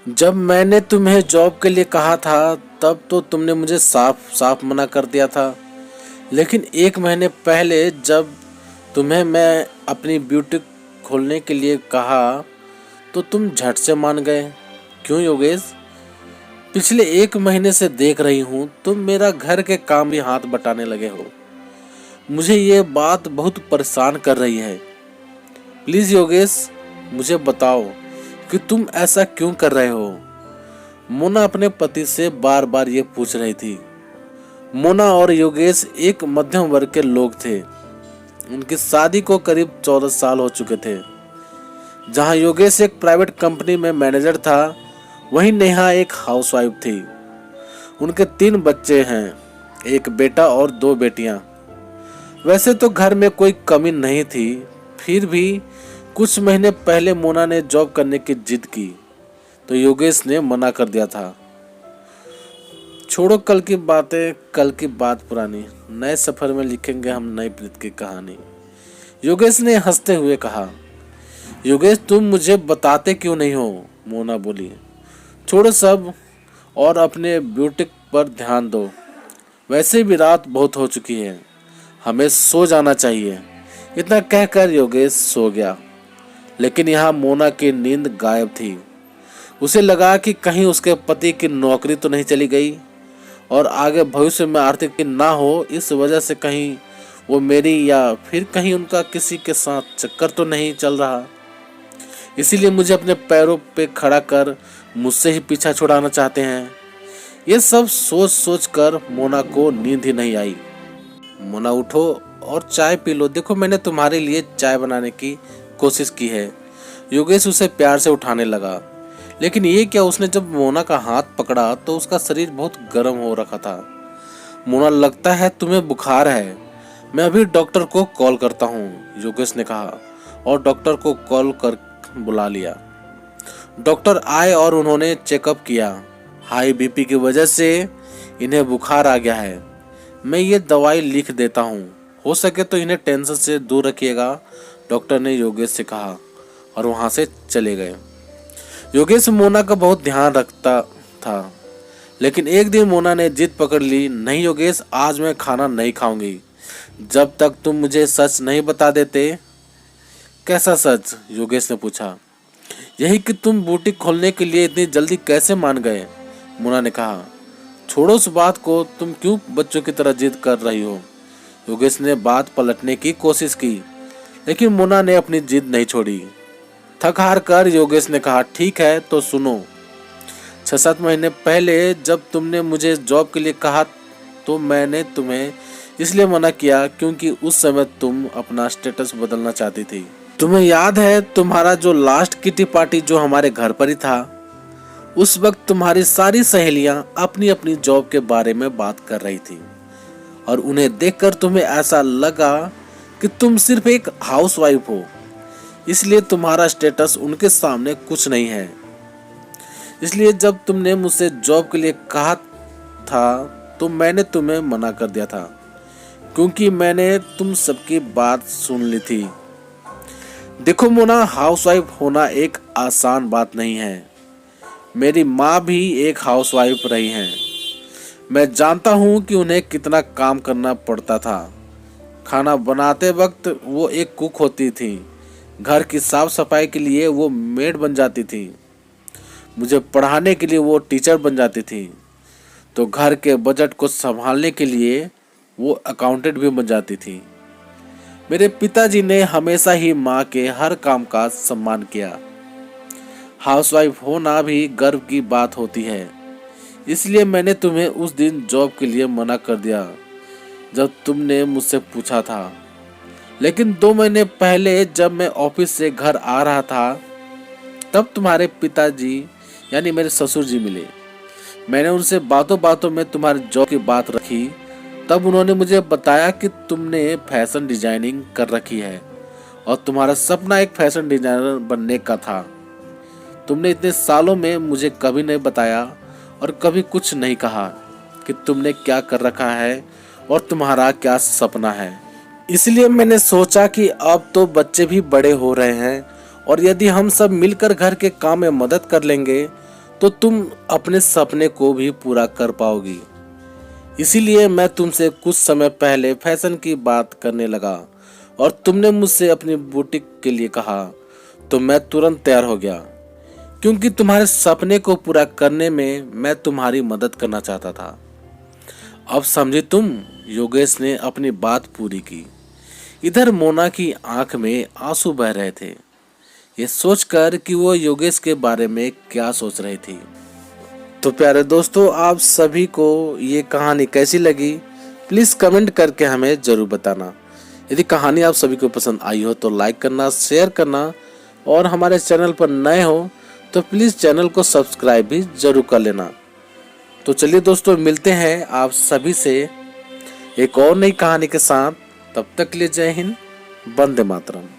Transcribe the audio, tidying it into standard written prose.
जब मैंने तुम्हें जॉब के लिए कहा था तब तो तुमने मुझे साफ साफ मना कर दिया था। लेकिन एक महीने पहले जब तुम्हें मैं अपनी ब्यूटी खोलने के लिए कहा तो तुम झट से मान गए। क्यों योगेश? पिछले एक महीने से देख रही हूँ तुम मेरा घर के काम भी हाथ बटाने लगे हो। मुझे ये बात बहुत परेशान कर रही है। प्लीज योगेश, मुझे बताओ कि तुम ऐसा क्यों कर रहे हो। मोना अपने पति से बार बार ये पूछ रही थी। मोना और योगेश एक मध्यम वर्ग के लोग थे। उनकी शादी को करीब 14 साल हो चुके थे। जहां योगेश एक प्राइवेट कंपनी में मैनेजर था, वहीं नेहा एक हाउसवाइफ थी। उनके 3 बच्चे हैं, एक बेटा और 2 बेटियां। वैसे तो घर में कोई कमी नहीं थी, फिर भी कुछ महीने पहले मोना ने जॉब करने की जिद की तो योगेश ने मना कर दिया था। छोड़ो कल की बातें, कल की बात पुरानी। नए सफर में लिखेंगे हम नई प्रीत की कहानी। योगेश ने हंसते हुए कहा। योगेश, तुम मुझे बताते क्यों नहीं हो? मोना बोली। छोड़ो सब और अपने ब्यूटी पर ध्यान दो। वैसे भी रात बहुत हो चुकी है, हमें सो जाना चाहिए। इतना कहकर योगेश सो गया। लेकिन यहाँ मोना की नींद गायब थी। उसे लगा कि कहीं उसके पति की नौकरी तो नहीं चली गई और आगे भविष्य में आर्थिक ना हो, इस वजह से कहीं वो मेरी या फिर कहीं उनका किसी के साथ चक्कर तो नहीं चल रहा। इसीलिए मुझे अपने पैरों पे खड़ा कर मुझसे ही पीछा छुड़ाना चाहते हैं। ये सब सोच सोच कर मोना को नींद ही नहीं आई। मोना, उठो और चाय पी लो। देखो, मैंने तुम्हारे लिए चाय बनाने की कोशिश की है। योगेश उसे प्यार से उठाने लगा। लेकिन ये क्या, उसने जब मोना का हाथ पकड़ा तो उसका शरीर बहुत गर्म हो रखा था। मोना, लगता है तुम्हें बुखार है। मैं अभी डॉक्टर को कॉल करता हूँ, योगेश ने कहा और डॉक्टर को कॉल कर बुला लिया। डॉक्टर आए और उन्होंने चेकअप किया। हाई बीपी की वजह से इन्हें बुखार आ गया है। मैं ये दवाई लिख देता हूँ, हो सके तो इन्हें टेंशन से दूर रखिएगा, डॉक्टर ने योगेश से कहा और वहां से चले गए। योगेश मोना का बहुत ध्यान रखता था। लेकिन एक दिन मोना ने जिद पकड़ ली। नहीं योगेश, आज मैं खाना नहीं खाऊंगी जब तक तुम मुझे सच नहीं बता देते। कैसा सच? योगेश ने पूछा। यही कि तुम बुटीक खोलने के लिए इतनी जल्दी कैसे मान गए, मोना ने कहा। छोड़ो उस बात को, तुम क्यों बच्चों की तरह जिद कर रही हो? योगेश ने बात पलटने की कोशिश की, लेकिन मोना ने अपनी जिद नहीं छोड़ी। थक हार कर योगेश ने कहा, ठीक है तो सुनो। 6-7 महीने पहले जब तुमने मुझे जॉब के लिए कहा तो मैंने तुम्हें इसलिए मना किया क्योंकि उस समय तुम अपना स्टेटस बदलना चाहती थी। तुम्हें याद है तुम्हारा जो लास्ट किटी पार्टी जो हमारे घर पर ही था? उस वक्त तुम्हारी सारी सहेलियां अपनी अपनी जॉब के बारे में बात कर रही थी और उन्हें देखकर तुम्हें ऐसा लगा कि तुम सिर्फ एक हाउसवाइफ हो, इसलिए तुम्हारा स्टेटस उनके सामने कुछ नहीं है। इसलिए जब तुमने मुझसे जॉब के लिए कहा था तो मैंने तुम्हें मना कर दिया था, क्योंकि मैंने तुम सबकी बात सुन ली थी। देखो मोना, हाउसवाइफ होना एक आसान बात नहीं है। मेरी माँ भी एक हाउसवाइफ रही हैं। मैं जानता हूँ कि उन्हें कितना काम करना पड़ता था। खाना बनाते वक्त वो एक कुक होती थी, घर की साफ सफाई के लिए वो मेड बन जाती थी, मुझे पढ़ाने के लिए वो टीचर बन जाती थी, तो घर के बजट को संभालने के लिए वो अकाउंटेंट भी बन जाती थी। मेरे पिताजी ने हमेशा ही माँ के हर काम का सम्मान किया। हाउसवाइफ होना भी गर्व की बात होती है। इसलिए मैंने तुम्हें उस दिन जॉब के लिए मना कर दिया जब तुमने मुझसे पूछा था। लेकिन 2 महीने पहले जब मैं ऑफिस से घर आ रहा था तब तुम्हारे पिताजी यानी मेरे ससुर जी मिले। मैंने उनसे बातों बातों में तुम्हारे जॉब की बात रखी। तब उन्होंने मुझे बताया कि तुमने फैशन डिजाइनिंग कर रखी है और तुम्हारा सपना एक फैशन डिजाइनर बनने का था। तुमने इतने सालों में मुझे कभी नहीं बताया और कभी कुछ नहीं कहा कि तुमने क्या कर रखा है और तुम्हारा क्या सपना है। इसलिए मैंने सोचा कि अब तो बच्चे भी बड़े हो रहे हैं और यदि हम सब मिलकर घर के काम में मदद कर लेंगे तो तुम अपने सपने को भी पूरा कर पाओगी। इसीलिए मैं तुमसे कुछ समय पहले फैशन की बात करने लगा और तुमने मुझसे अपनी बुटीक के लिए कहा तो मैं तुरंत तैयार हो गया, क्योंकि तुम्हारे सपने को पूरा करने में मैं तुम्हारी मदद करना चाहता था। अब समझे तुम? योगेश ने अपनी बात पूरी की। इधर मोना की आंख में आंसू बह रहे थे, ये सोचकर कि वो योगेश के बारे में क्या सोच रही थी। तो प्यारे दोस्तों, आप सभी को ये कहानी कैसी लगी प्लीज़ कमेंट करके हमें ज़रूर बताना। यदि कहानी आप सभी को पसंद आई हो तो लाइक करना, शेयर करना और हमारे चैनल पर नए हो तो प्लीज़ चैनल को सब्सक्राइब भी ज़रूर कर लेना। तो चलिए दोस्तों, मिलते हैं आप सभी से एक और नई कहानी के साथ। तब तक के लिए जय हिंद, वंदे मातरम।